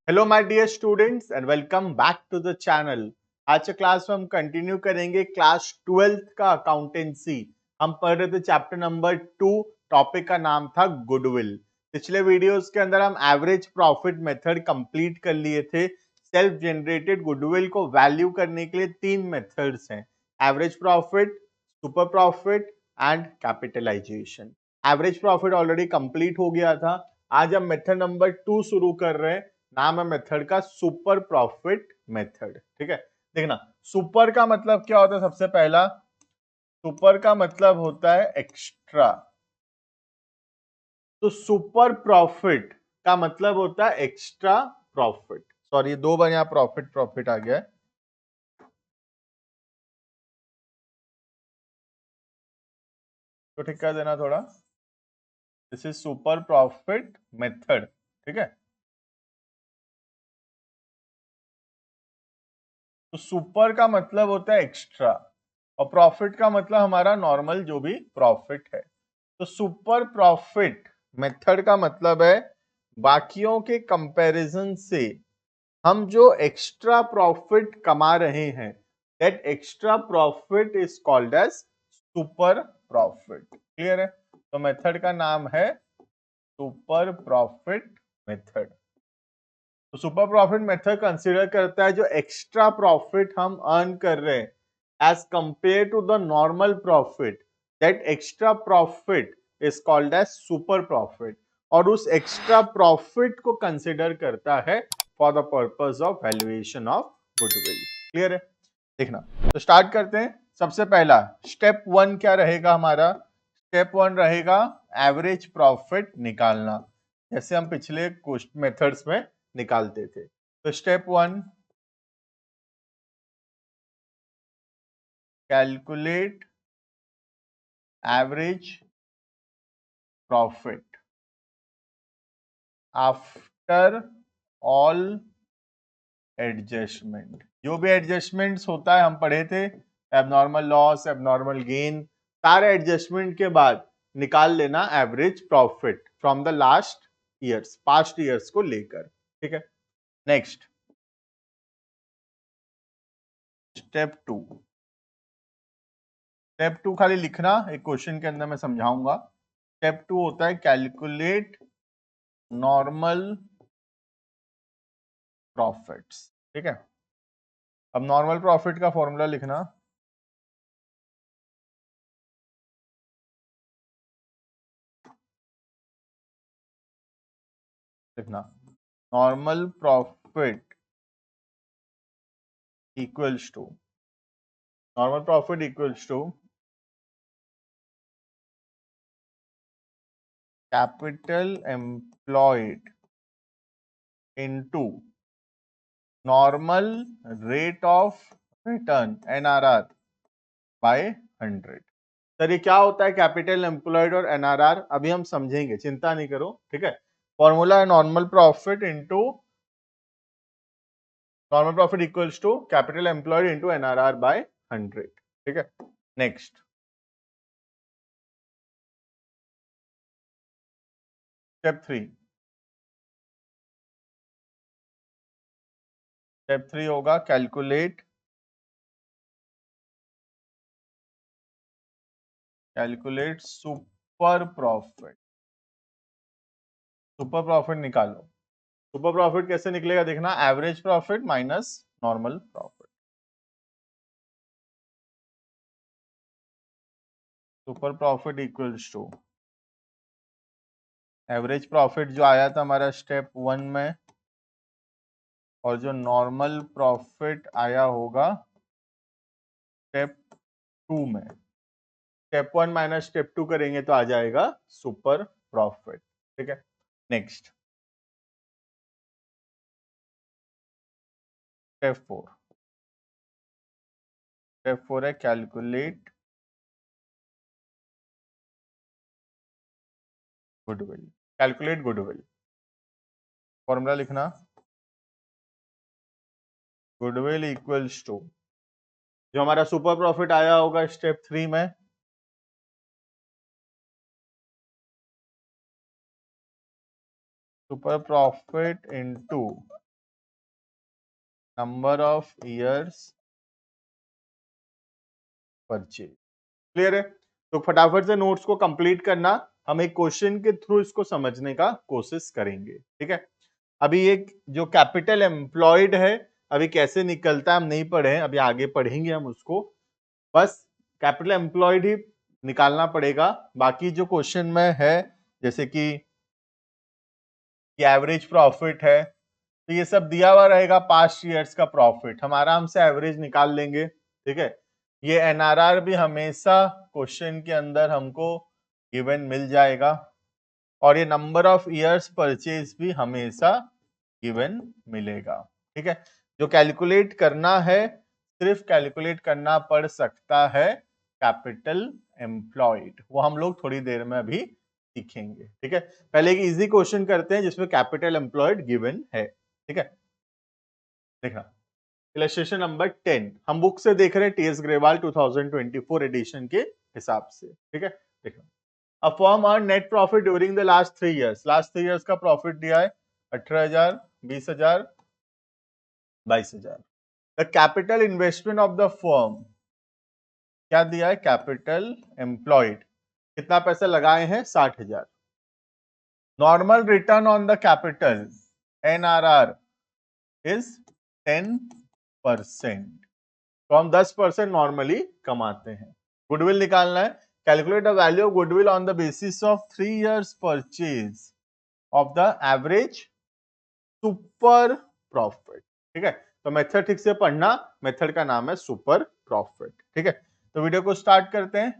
Hello my dear students and welcome back to the channel. आज के class में हम कंटिन्यू करेंगे क्लास 12th का अकाउंटेंसी। हम पढ़ रहे थे चैप्टर नंबर 2। टॉपिक का नाम था गुडविल। पिछले वीडियोस के अंदर हम एवरेज प्रॉफिट मेथड कंप्लीट कर लिए थे। सेल्फ जनरेटेड गुडविल को वैल्यू करने के लिए 3 मेथड्स हैं, average profit, super profit and capitalization. Average profit already complete हो गया था। आज हम मेथड नंबर 2 शुरू कर रहे हैं। नाम है मेथड का सुपर प्रॉफिट मेथड। ठीक है, देखना सुपर का मतलब क्या होता है। सबसे पहला सुपर का मतलब होता है एक्स्ट्रा, तो सुपर प्रॉफिट का मतलब होता है एक्स्ट्रा प्रॉफिट। सॉरी, 2 बार यहां प्रॉफिट प्रॉफिट आ गया है, तो ठीक कर देना थोड़ा। This is super profit method. ठीक है, तो सुपर का मतलब होता है एक्स्ट्रा और प्रॉफिट का मतलब हमारा नॉर्मल जो भी प्रॉफिट है। तो सुपर प्रॉफिट मेथड का मतलब है बाकियों के कंपैरिजन से हम जो एक्स्ट्रा प्रॉफिट कमा रहे हैं, that extra profit is called as super profit. Clear है? तो मेथड का नाम है सुपर प्रॉफिट मेथड। तो सुपर प्रॉफिट मेथड कंसीडर करता है जो एक्स्ट्रा प्रॉफिट हम अर्न कर रहे हैं as compare to the normal profit, that extra profit is called as super profit, और उस एक्स्ट्रा प्रॉफिट को कंसीडर करता है for the purpose of valuation of goodwill. Clear है? देखना, तो स्टार्ट करते हैं। सबसे पहला स्टेप 1 क्या रहेगा हमारा? स्टेप 1 रहेगा एवरेज प्रॉफिट निकालना, जैसे हम पिछले कुछ मेथड्स में निकालते थे। तो step 1, calculate average profit after all adjustment. जो भी एडजस्टमेंट्स होता है हम पढ़े थे, एबनॉर्मल लॉस, एबनॉर्मल गेन, सारे एडजस्टमेंट के बाद निकाल लेना average profit from the last years, past years को लेकर। ठीक है, नेक्स्ट स्टेप 2। स्टेप 2 खाली लिखना, एक क्वेश्चन के अंदर मैं समझाऊंगा। स्टेप 2 होता है कैलकुलेट नॉर्मल प्रॉफिट्स। ठीक है, अब नॉर्मल प्रॉफिट का फॉर्मूला लिखना। लिखना normal profit equals to, normal profit equals to capital employed into normal rate of return NRR by 100। Sir ये क्या होता है कैपिटल एम्प्लॉयड और एनआरआर? अभी हम समझेंगे, चिंता नहीं करो। ठीक है, फॉर्मूला है normal profit into, normal profit equals to capital employed into NRR by 100। ठीक है, नेक्स्ट स्टेप 3। स्टेप 3 होगा calculate super profit. Super profit निकालो। सुपर प्रॉफिट कैसे निकलेगा? देखना, average profit minus normal profit. Super profit equals to average profit जो आया था हमारा स्टेप 1 में, और जो नॉर्मल प्रॉफिट आया होगा स्टेप 2 में। स्टेप 1 माइनस स्टेप 2 करेंगे तो आ जाएगा सुपर प्रॉफिट। ठीक है, नेक्स्ट स्टेप 4। स्टेप 4 है calculate goodwill. Calculate goodwill, formula लिखना, गुडविल इक्वल्स टू जो हमारा सुपर प्रॉफिट आया होगा स्टेप 3 में, super profit into number of years purchase. Clear है? तो फटाफट से नोट्स को कंप्लीट करना, हम एक क्वेश्चन के थ्रू इसको समझने का कोशिश करेंगे। ठीक है, अभी एक जो कैपिटल एम्प्लॉयड है अभी कैसे निकलता है हम नहीं पढ़े हैं, अभी आगे पढ़ेंगे हम उसको। बस कैपिटल एम्प्लॉयड ही निकालना पड़ेगा। बाकी जो क्वेश्चन में है जैसे कि एवरेज प्रॉफिट है, तो ये सब दिया हुआ रहेगा, पास्ट ईयर्स का प्रॉफिट हम आराम से एवरेज निकाल लेंगे। ठीक है, ये एनआरआर भी हमेशा क्वेश्चन के अंदर हमको गिवन मिल जाएगा, और ये नंबर ऑफ ईयर्स परचेज भी हमेशा गिवन मिलेगा। ठीक है, जो कैलकुलेट करना है सिर्फ कैलकुलेट करना पड़ सकता है कैपिटल एम्प्लॉयड, वो हम लोग थोड़ी देर में अभी सीखेंगे। ठीक है, पहले एक इजी क्वेश्चन करते हैं जिसमें कैपिटल एम्प्लॉयड गिवन है। ठीक है, देखना इलस्ट्रेशन नंबर 10 हम बुक से देख रहे हैं, टीएस ग्रेवाल 2024 एडिशन के हिसाब से। ठीक है, देखना a firm earn net profit during the last 3 years. Last 3 years का प्रॉफिट दिया है 18,000, 20,000, 22,000। The capital investment of the firm, क्या दिया है? कैपिटल एम्प्लॉयड कितना पैसा लगाए हैं? 60,000। Normal return on the capital NRR is 10%, तो हम 10% नॉर्मली कमाते हैं। गुडविल निकालना है, calculate the value of goodwill on the basis of 3 years purchase of the average super profit. ठीक है, तो मेथड ठीक से पढ़ना, मेथड का नाम है सुपर प्रॉफिट। ठीक है, तो वीडियो को स्टार्ट करते हैं।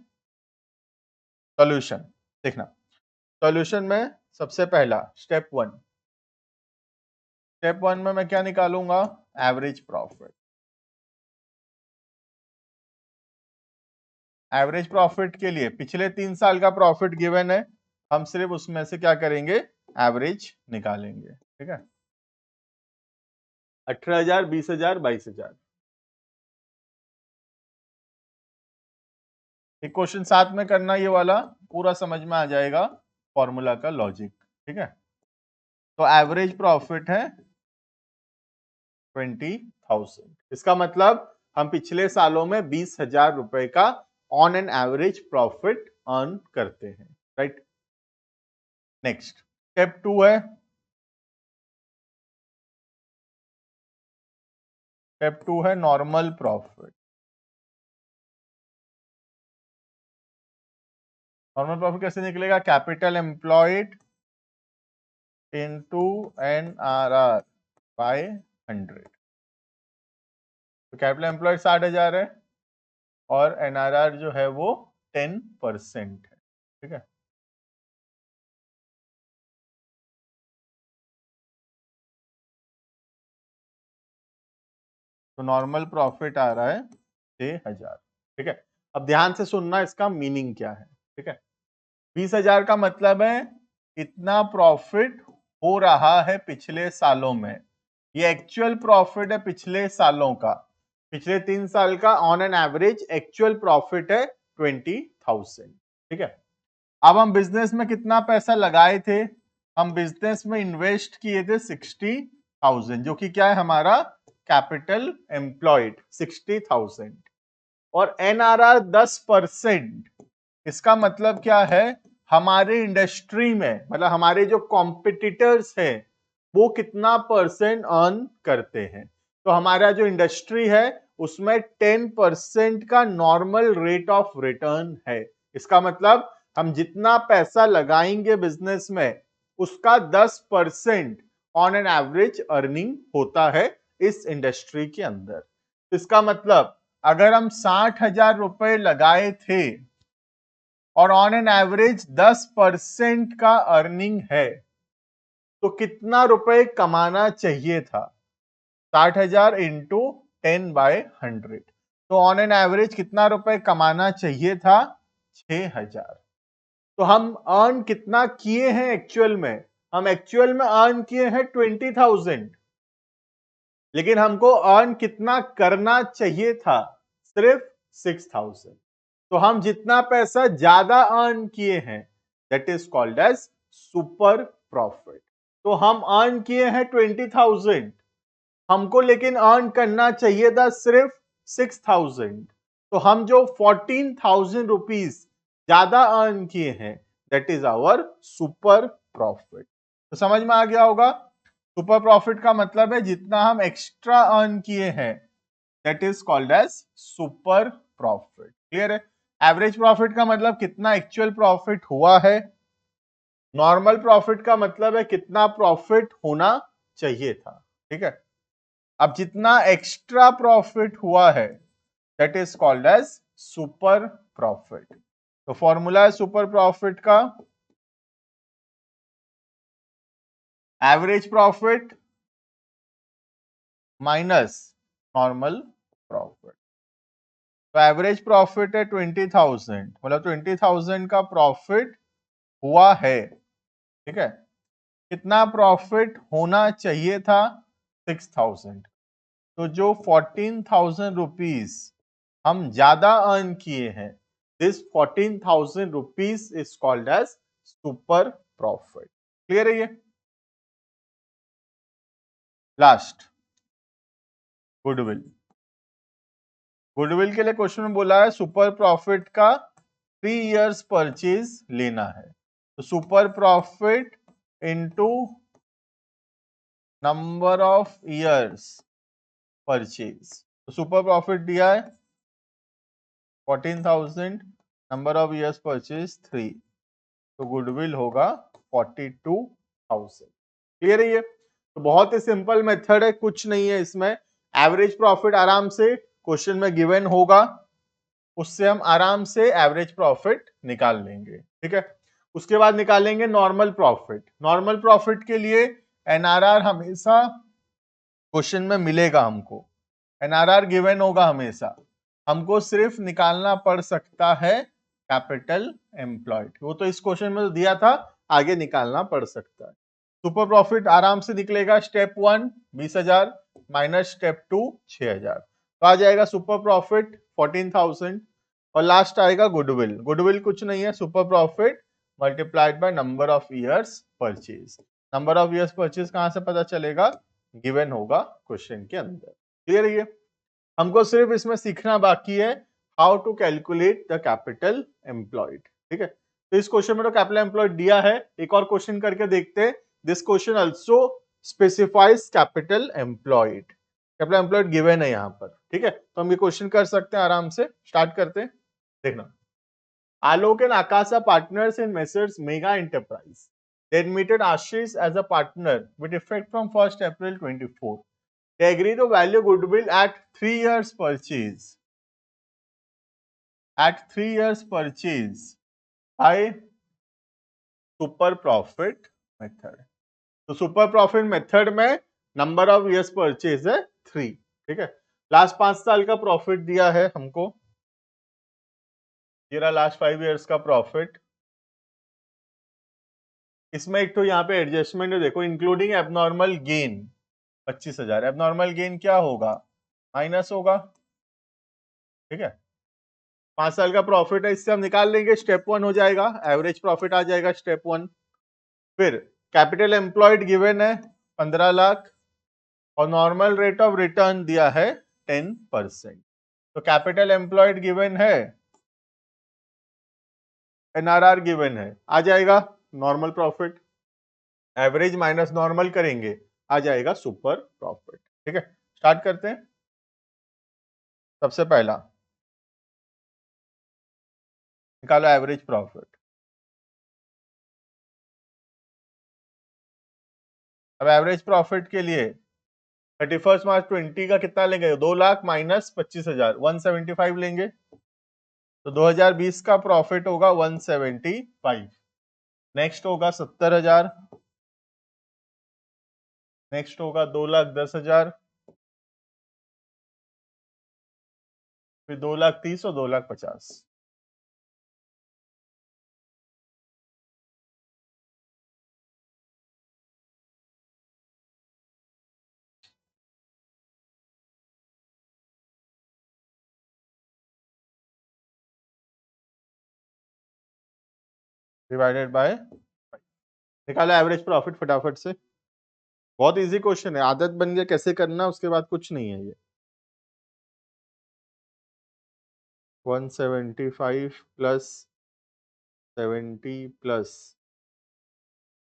सॉल्यूशन देखना, सॉल्यूशन में सबसे पहला स्टेप 1, स्टेप 1 में मैं क्या निकालूंगा? Average profit. एवरेज प्रॉफिट के लिए पिछले 3 साल का प्रॉफिट गिवन है, हम सिर्फ उसमें से क्या करेंगे? एवरेज निकालेंगे। ठीक है, 18,000, 20,000, 22,000। एक क्वेश्चन साथ में करना, ये वाला पूरा समझ में आ जाएगा फॉर्मूला का लॉजिक। ठीक है, तो एवरेज प्रॉफिट है 20,000, इसका मतलब हम पिछले सालों में 20,000 रुपए का on an average profit earn करते हैं। राइट, नेक्स्ट स्टेप 2 है, स्टेप 2 है नॉर्मल प्रॉफिट। नॉर्मल प्रॉफिट कैसे निकलेगा? Capital employed into NRR by 100। तो कैपिटल एम्प्लॉयड 60,000 है और एनआरआर जो है वो 10% है। ठीक है, तो नॉर्मल प्रॉफिट आ रहा है 6,000। ठीक है, अब ध्यान से सुनना इसका मीनिंग क्या है। ठीक है, 20,000 का मतलब है इतना प्रॉफिट हो रहा है पिछले सालों में, ये एक्चुअल प्रॉफिट है पिछले सालों का, पिछले 3 साल का on an average actual profit है 20,000। ठीक है, अब हम बिजनेस में कितना पैसा लगाए थे? हम बिजनेस में इन्वेस्ट किए थे 60,000, जो कि क्या है? हमारा कैपिटल एम्प्लॉयड 60,000, और एनआरआर 10%। इसका मतलब क्या है? हमारे इंडस्ट्री में, मतलब हमारे जो कॉम्पिटिटर्स है वो कितना परसेंट अर्न करते हैं, तो हमारा जो इंडस्ट्री है उसमें 10% का नॉर्मल रेट ऑफ रिटर्न है। इसका मतलब हम जितना पैसा लगाएंगे बिजनेस में उसका 10% ऑन एन एवरेज अर्निंग होता है इस इंडस्ट्री के अंदर। इसका मतलब अगर हम 60,000 रुपए लगाए थे और ऑन एन एवरेज 10% का अर्निंग है, तो कितना रुपए कमाना चाहिए था? 60,000 इंटू 10/100, तो ऑन एन एवरेज कितना रुपए कमाना चाहिए था? 6,000। तो हम अर्न कितना किए हैं एक्चुअल में? हम एक्चुअल में अर्न किए हैं 20,000, लेकिन हमको अर्न कितना करना चाहिए था? सिर्फ 6,000। तो हम जितना पैसा ज्यादा अर्न किए हैं that is called as super profit. तो हम अर्न किए हैं 20,000 हमको लेकिन अर्न करना चाहिए था सिर्फ 6,000, तो हम जो 14,000 रुपीज ज्यादा अर्न किए हैं, that is our super profit. तो समझ में आ गया होगा, सुपर प्रॉफिट का मतलब है जितना हम एक्स्ट्रा अर्न किए हैं, that is called as super profit. Clear है? एवरेज प्रॉफिट का मतलब कितना एक्चुअल प्रॉफिट हुआ है, नॉर्मल प्रॉफिट का मतलब है कितना प्रॉफिट होना चाहिए था। ठीक है, अब जितना एक्स्ट्रा प्रॉफिट हुआ है, that is called as super profit. तो फॉर्मूला है सुपर प्रॉफिट का, average profit minus normal profit. तो एवरेज प्रॉफिट है 20,000, मतलब 20,000 का प्रॉफिट हुआ है। ठीक है, कितना प्रॉफिट होना चाहिए था, 6,000। तो जो 14,000 रुपीज हम ज्यादा अर्न किए हैं, this 14,000 rupees is called as super profit. Clear है ये? Last, goodwill. गुडविल के लिए क्वेश्चन में बोला है सुपर प्रॉफिट का 3 इयर्स परचेज लेना है। तो super profit into number of years purchase. तो सुपर प्रॉफिट दिया है 14,000, नंबर ऑफ इयर्स परचेज 3, तो गुडविल होगा 42,000। क्लियर है ये? तो बहुत ही सिंपल मेथड है, कुछ नहीं है इसमें। एवरेज प्रॉफिट आराम से क्वेश्चन में गिवन होगा, उससे हम आराम से एवरेज प्रॉफिट निकाल लेंगे। ठीक है, उसके बाद निकालेंगे नॉर्मल प्रॉफिट। नॉर्मल प्रॉफिट के लिए एनआरआर हमेशा क्वेश्चन में मिलेगा, हमको एनआरआर गिवन होगा हमेशा, हमको सिर्फ निकालना पड़ सकता है कैपिटल एम्प्लॉयड। वो तो इस क्वेश्चन में तो दिया था, आगे निकालना पड़ सकता है। सुपर प्रॉफिट आराम से निकलेगा, स्टेप 1 20,000 माइनस स्टेप 2 6,000, तो आ जाएगा सुपर प्रॉफिट 14,000। और लास्ट आएगा गुडविल। गुडविल कुछ नहीं है, super profit multiplied by number of years purchase. Number of years purchase कहां से पता चलेगा, गिवन होगा क्वेश्चन के अंदर। क्लियर है ये? हमको सिर्फ इसमें सीखना बाकी है how to calculate the capital employed. ठीक है, तो इस क्वेश्चन में तो कैपिटल एम्प्लॉयड दिया है, एक और क्वेश्चन करके देखते हैं। This question also specifies capital employed, capital employed given है यहाँ पर। ठीक है, तो हम ये क्वेश्चन कर सकते हैं आराम से। स्टार्ट करते हैं, देखना। Alok and Akasa partners in Messrs Mega Enterprise. They admitted Ashish as a partner with effect from 1st April 24. They agree to value goodwill at 3 years purchase. At 3 years purchase by super profit method. तो super profit method में number of years purchase है 3। ठीक है, last 5 साल का profit दिया है हमको, ये रहा लास्ट 5 इयर्स का प्रॉफिट। इसमें एक तो यहाँ पे एडजस्टमेंट है, देखो, including abnormal gain 25,000। Abnormal gain क्या होगा, माइनस होगा। ठीक है, 5 साल का प्रॉफिट है, इससे हम निकाल लेंगे, स्टेप 1 हो जाएगा, एवरेज प्रॉफिट आ जाएगा स्टेप 1। फिर कैपिटल एम्प्लॉयड गिवन है 15 लाख और नॉर्मल रेट ऑफ रिटर्न दिया है 10%। तो कैपिटल एम्प्लॉयड गिवन है, एनआरआर गिवन है, आ जाएगा normal profit, average minus normal करेंगे, आ जाएगा सुपर प्रॉफिट। ठीक है, स्टार्ट करते हैं। सबसे पहला निकालो एवरेज प्रॉफिट। अब एवरेज प्रॉफिट के लिए 31 मार्च 20 का कितना लेंगे, 2 लाख माइनस 25,000, 175 लेंगे। तो 2020 का प्रॉफिट होगा 175। नेक्स्ट होगा 70,000, नेक्स्ट होगा 2,10,000, फिर 2,30,000 और 2,50,000। डिवाइडेड बाय, निकालो एवरेज प्रॉफिट फटाफट से। बहुत इजी क्वेश्चन है, आदत बन गया कैसे करना, उसके बाद कुछ नहीं है ये। 175 plus 70 plus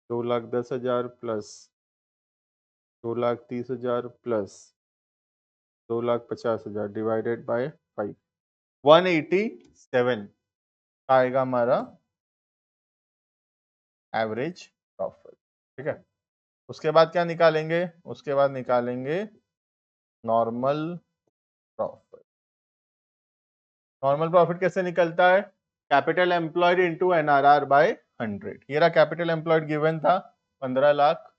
2,10,000 plus 2,30,000 plus 2,50,000 divided by 5, 187 आएगा हमारा एवरेज प्रॉफिट। ठीक है, उसके बाद क्या निकालेंगे, उसके बाद निकालेंगे नॉर्मल प्रॉफिट। नॉर्मल प्रॉफिट कैसे निकलता है, capital employed into NRR by 100। ये रहा कैपिटल एम्प्लॉयड गिवन था 15 लाख,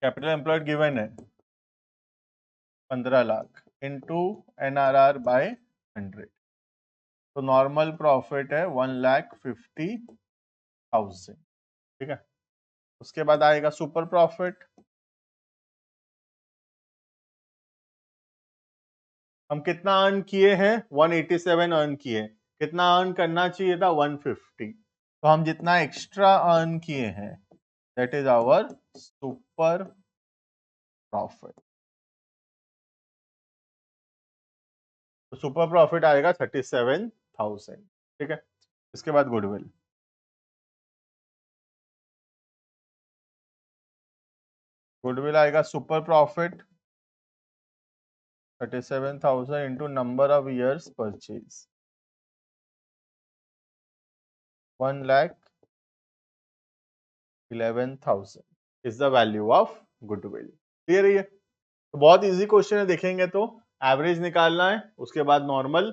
कैपिटल एम्प्लॉयड गिवन है 15 लाख इनटू एनआरआर बाय 100, तो नॉर्मल प्रॉफिट है 1,50,000। ठीक है, उसके बाद आएगा सुपर प्रॉफिट। हम कितना अर्न किए हैं, 187 अर्न किए, कितना अर्न करना चाहिए था 150, तो हम जितना एक्स्ट्रा अर्न किए हैं that is our super profit. तो सुपर प्रॉफिट आएगा 37,000। ठीक है, इसके बाद गुडविल। गुडविल आएगा super profit 37,000 into number of years purchase, 1,11,000 is the value of goodwill. Clear है ये? तो बहुत इजी क्वेश्चन है, देखेंगे तो एवरेज निकालना है, उसके बाद नॉर्मल,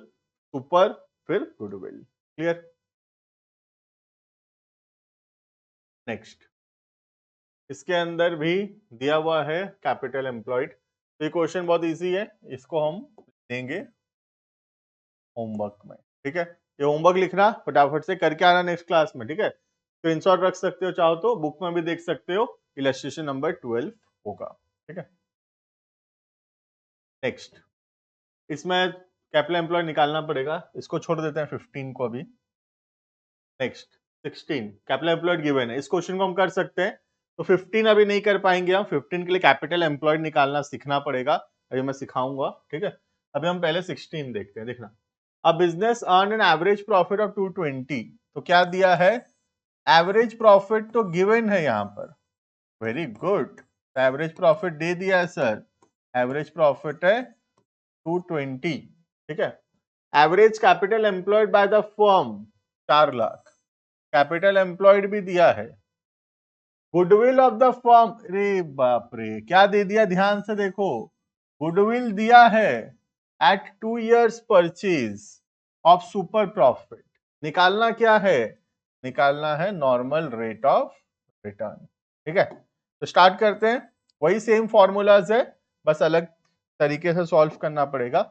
सुपर, फिर गुडविल। क्लियर? नेक्स्ट, इसके अंदर भी दिया हुआ है कैपिटल एम्प्लॉयड, तो ये क्वेश्चन बहुत इजी है, इसको हम देंगे होमवर्क में। ठीक है, ये होमवर्क लिखना फटाफट से करके आना नेक्स्ट क्लास में। ठीक है, स्क्रीनशॉट रख सकते हो, चाहो तो बुक में भी देख सकते हो, इलस्ट्रेशन नंबर 12 होगा। ठीक है, नेक्स्ट, इसमें कैपिटल एम्प्लॉय निकालना पड़ेगा, इसको छोड़ देते हैं 15 को अभी। नेक्स्ट 16 कैपिटल एम्प्लॉयड गिवन है, इस क्वेश्चन को हम कर सकते हैं, तो 15 अभी नहीं कर पाएंगे हम, 15 के लिए कैपिटल एम्प्लॉयड निकालना सीखना पड़ेगा, अभी मैं सिखाऊंगा। ठीक है, अभी हम पहले 16 देखते हैं। देखना, a business earn an average profit of 220, तो क्या दिया है, एवरेज प्रॉफिट तो गिवन है यहाँ पर, वेरी गुड, एवरेज प्रॉफिट दे दिया है सर, एवरेज प्रॉफिट है 220। ठीक है, average capital employed by the firm 4 lakh, capital employed भी दिया है, गुडविल ऑफ द फर्म, अरे बाप रे क्या दे दिया, ध्यान से देखो, गुडविल दिया है at 2 years purchase of super profit. निकालना क्या है, निकालना है नॉर्मल रेट ऑफ रिटर्न। ठीक है, तो स्टार्ट करते हैं, वही सेम फॉर्मूलाज है, बस अलग तरीके से सॉल्व करना पड़ेगा।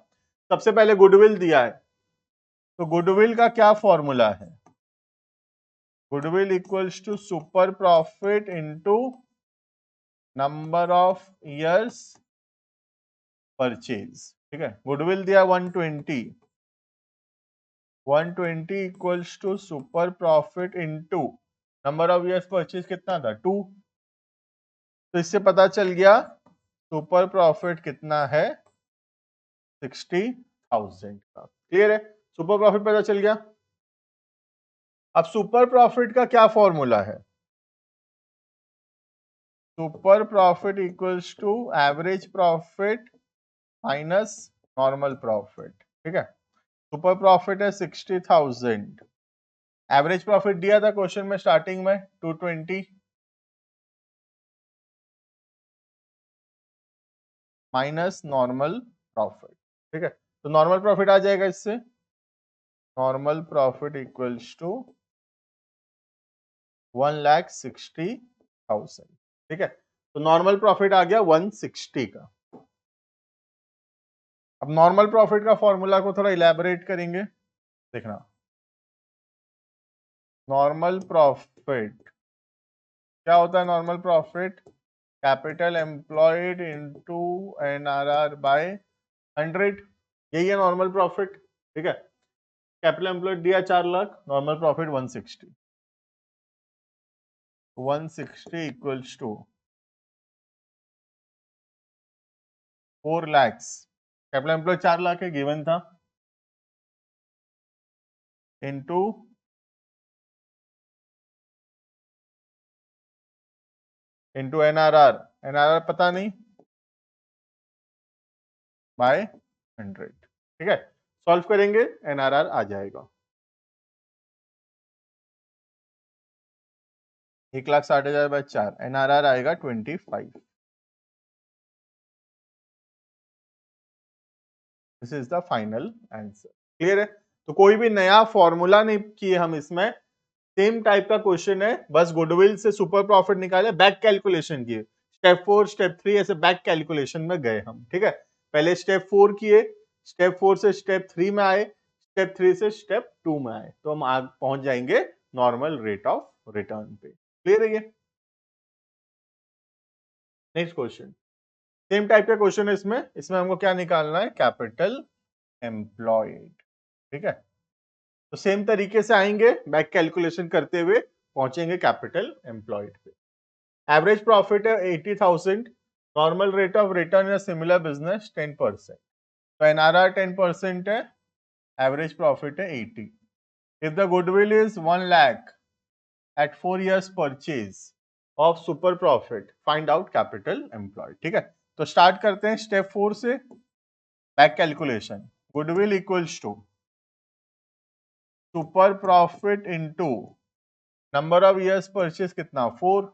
सबसे पहले गुडविल दिया है, तो गुडविल का क्या फॉर्मूला है, goodwill equals to super profit into number of years purchase. ठीक है, गुडविल दिया 120, 120 equals to super profit into number of years purchase कितना था 2, तो इससे पता चल गया सुपर प्रॉफिट कितना है 60,000 का। क्लियर है, सुपर प्रॉफिट पता चल गया। अब सुपर प्रॉफिट का क्या फॉर्मूला है, super profit equals to average profit minus normal profit. ठीक है, सुपर प्रॉफिट है 60,000, एवरेज प्रॉफिट दिया था क्वेश्चन में स्टार्टिंग में 220 माइनस नॉर्मल प्रॉफिट। ठीक है, तो नॉर्मल प्रॉफिट आ जाएगा इससे, नॉर्मल प्रॉफिट इक्वल्स टू 1,60,000। ठीक है, तो नॉर्मल प्रॉफिट आ गया 160 का। अब नॉर्मल प्रॉफिट का फॉर्मूला को थोड़ा इलेबोरेट करेंगे, देखना, नॉर्मल प्रॉफिट क्या होता है, normal profit capital employed into NRR by 100, यही है नॉर्मल प्रॉफिट। ठीक है, कैपिटल एम्प्लॉयड दिया 4 lakh, normal profit 160, 160 equals to 4 lakhs, capital employ 4 lakh है, गिवन था, इनटू एनआरआर, एनआरआर पता नहीं, बाय 100, ठीक है। सॉल्व करेंगे, एनआरआर आ जाएगा 1,60,000 बाय 4, एनआरआर आएगा 25। This is the final answer. Clear है? तो कोई भी नया फॉर्मूला नहीं किए हम इसमें, सेम टाइप का क्वेश्चन है, बस गुडविल से सुपर प्रॉफिट निकाले, बैक कैलकुलेशन किए, स्टेप 4 स्टेप 3 ऐसे बैक कैलकुलेशन में गए हम, ठीक है। पहले स्टेप 4 किए, स्टेप 4 से स्टेप 3 में आए, स्टेप 3 से स्टेप 2 में आए, तो हम आगे पहुंच जाएंगे नॉर्मल रेट ऑफ रिटर्न पे। क्लियर है? ये नेक्स्ट क्वेश्चन, सेम टाइप का क्वेश्चन है इसमें, इसमें हमको क्या निकालना है, कैपिटल एम्प्लॉयड, ठीक है। तो सेम तरीके से आएंगे, बैक कैलकुलेशन करते हुए पहुंचेंगे कैपिटल एम्प्लॉयड पे। एवरेज प्रॉफिट है 80,000, normal rate of return in similar business 10%, तो एनआरआर 10% है, एवरेज प्रॉफिट है 80। If the goodwill is 1 lakh at 4 years purchase of super profit, find out capital employed, ठीक है। तो स्टार्ट करते हैं स्टेप 4 से, back calculation, goodwill equals to super profit into number of years purchase कितना 4,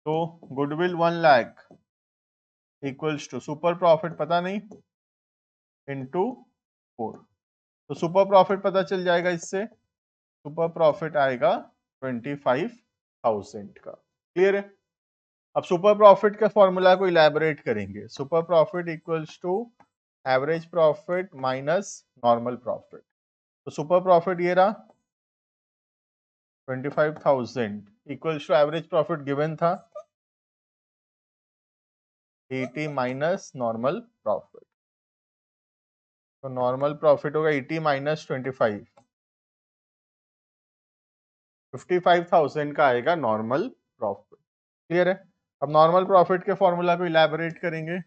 तो goodwill 1 lakh equals to super profit पता नहीं इनटू 4, तो सुपर प्रॉफिट पता चल जाएगा इससे, सुपर प्रॉफिट आएगा 25,000 का। क्लियर है? अब सुपर प्रॉफिट का फॉर्मूला को इलैबोरेट करेंगे, super profit equals to average profit minus normal profit, तो सुपर प्रॉफिट ये रहा 25,000 equals to average profit given था 80 माइनस नॉर्मल प्रॉफिट, तो नॉर्मल प्रॉफिट होगा 80 माइनस 25, 55,000 का आएगा नॉर्मल प्रॉफिट। क्लियर है? अब नॉर्मल प्रॉफिट के फॉर्मूला को इलैबोरेट करेंगे,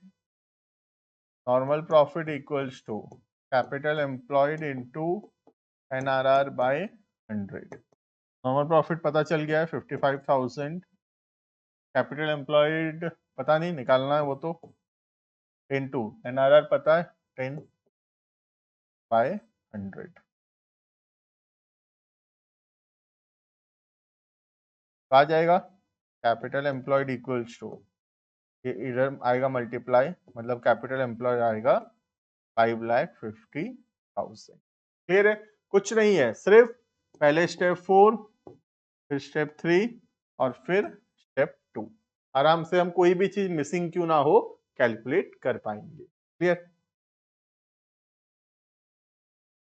normal profit equals to capital employed into NRR by 100। Normal profit पता चल गया है 55,000, कैपिटल एम्प्लॉयड पता नहीं, निकालना है वो तो, इनटू एनआरआर पता है 10 बाय 100, आ जाएगा कैपिटल एम्प्लॉयड इक्वल्स टू, ये इधर आएगा मल्टीप्लाई, मतलब कैपिटल एम्प्लॉय आएगा 5,50,000। क्लियर है? कुछ नहीं है, सिर्फ पहले स्टेप 4, फिर स्टेप 3 और फिर स्टेप 2, आराम से हम कोई भी चीज मिसिंग क्यों ना हो कैलकुलेट कर पाएंगे। क्लियर?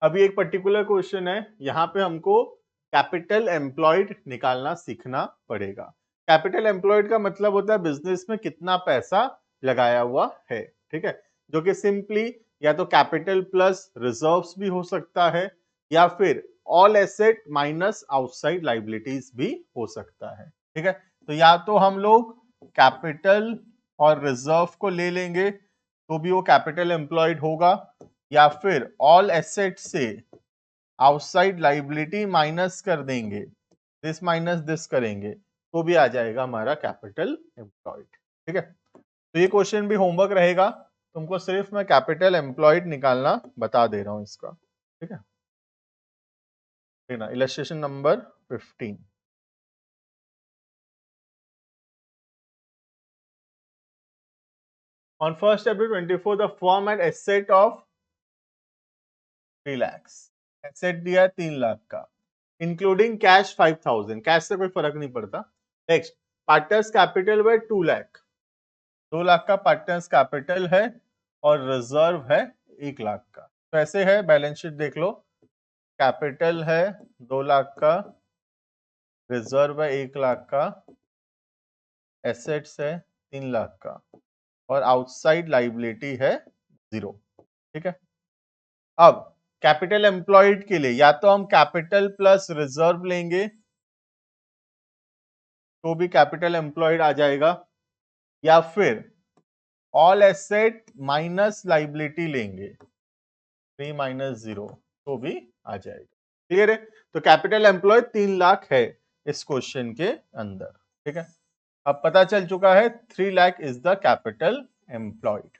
अभी एक पर्टिकुलर क्वेश्चन है, यहां पे हमको कैपिटल एम्प्लॉयड निकालना सीखना पड़ेगा। कैपिटल एम्प्लॉयड का मतलब होता है बिजनेस में कितना पैसा लगाया हुआ है, ठीक है, जो कि सिंपली या तो कैपिटल प्लस रिजर्व्स भी हो सकता है, या फिर all asset minus outside liabilities भी हो सकता है, ठीक है। तो या तो हम लोग कैपिटल और रिजर्व को ले लेंगे तो भी वो कैपिटल एम्प्लॉयड होगा, या फिर ऑल एसेट से आउटसाइड लाइबिलिटी माइनस कर देंगे, दिस माइनस दिस करेंगे तो भी आ जाएगा हमारा कैपिटल एम्प्लॉयड, ठीक है। तो ये क्वेश्चन भी होमवर्क रहेगा, तुमको सिर्फ मैं कैपिटल एम्प्लॉयड निकालना बता दे रहा हूं इसका, ठीक है। Illustration number 15, on 1st April 24 the firm had asset of 3 lakhs, asset दिया है 3 लाख का, इंक्लूडिंग कैश 5,000, कैश से कोई फर्क नहीं पड़ता। नेक्स्ट, पार्टनर्स कैपिटल वे 2 लाख, 2 लाख का पार्टनर्स कैपिटल है और रिजर्व है 1 लाख का। तो ऐसे है, बैलेंस शीट देख लो, कैपिटल है 2 लाख का, रिजर्व है 1 लाख का, एसेट्स है 3 लाख का, और आउटसाइड लाइबिलिटी है 0, ठीक है। अब कैपिटल एम्प्लॉयड के लिए या तो हम कैपिटल प्लस रिजर्व लेंगे तो भी कैपिटल एम्प्लॉयड आ जाएगा, या फिर ऑल एसेट माइनस लाइबिलिटी लेंगे 3 माइनस 0 तो भी आ जाएगा। क्लियर है? तो कैपिटल एम्प्लॉय 3 लाख है इस क्वेश्चन के अंदर। ठीक है, अब पता चल चुका है 3 lakh is the capital employed.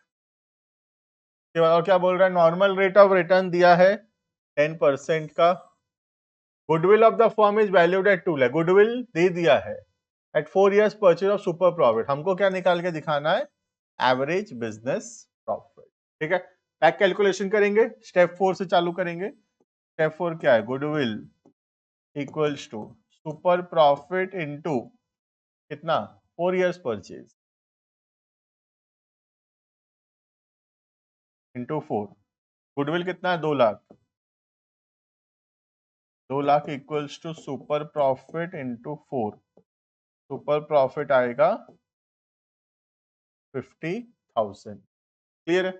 और क्या बोल रहा है, नॉर्मल रेट ऑफ रिटर्न दिया है 10% का। Goodwill of the firm is valued at 2 lakh, goodwill दे दिया है at 4 years purchase of super profit. हमको क्या निकाल के दिखाना है, एवरेज बिजनेस प्रॉफिट। ठीक है, पैक कैलकुलेशन करेंगे, स्टेप 4 से चालू करेंगे। स्टेप 4 क्या है, goodwill equals to super profit into कितना, 4 years परचेज इनटू 4। गुडविल कितना है, 2 lakh, 2 lakh equals to super profit into 4। Super profit आएगा 50,000। क्लियर है?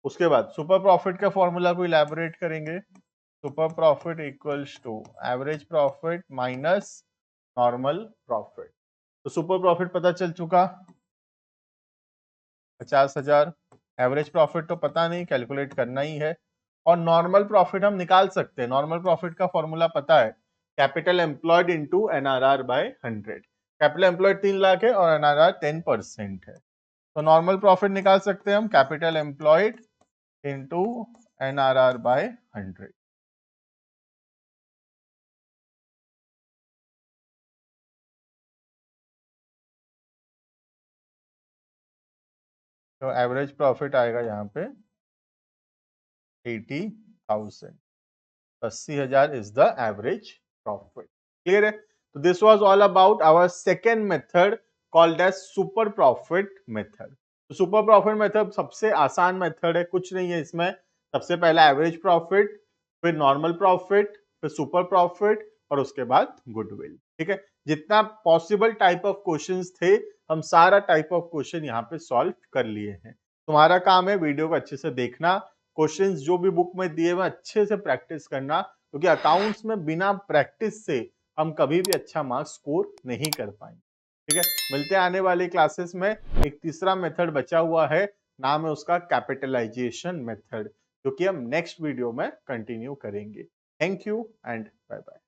उसके बाद सुपर प्रॉफिट का फॉर्मूला को इलैबोरेट करेंगे। Super profit equals to average profit minus normal profit. तो सुपर प्रॉफिट पता चल चुका 50,000, एवरेज प्रॉफिट तो पता नहीं, कैलकुलेट करना ही है। और नॉर्मल प्रॉफिट हम निकाल सकते हैं। नॉर्मल प्रॉफिट का फॉर्मूला पता है, capital employed into NRR by 100। Capital employed 3 lakh है और एनआरआर 10% है, तो नॉर्मल प्रॉफिट निकाल सकते हैं हम, capital employed into NRR by 100। तो एवरेज प्रॉफिट आएगा यहाँ पे 80,000। 80,000 is the average profit. Clear है? तो this was all about our second method called as super profit method. तो super profit method सबसे आसान मेथड है, कुछ नहीं है इसमें। सबसे पहला एवरेज प्रॉफिट, फिर नॉर्मल प्रॉफिट, फिर सुपर प्रॉफिट और उसके बाद गुडविल। ठीक है, जितना पॉसिबल टाइप ऑफ क्वेश्चंस थे हम सारा टाइप ऑफ क्वेश्चन यहाँ पे सॉल्व कर लिए हैं। तुम्हारा काम है वीडियो को अच्छे से देखना, क्वेश्चंस जो भी बुक में दिए हुए अच्छे से प्रैक्टिस करना, क्योंकि अकाउंट्स में बिना प्रैक्टिस से हम कभी भी अच्छा मार्क्स स्कोर नहीं कर पाएंगे। ठीक है, मिलते हैं आने वाले क्लासेस में। एक तीसरा मेथड बचा हुआ है, नाम है उसका कैपिटलाइजेशन मेथड, जो कि हम नेक्स्ट वीडियो में कंटिन्यू करेंगे। Thank you and bye bye.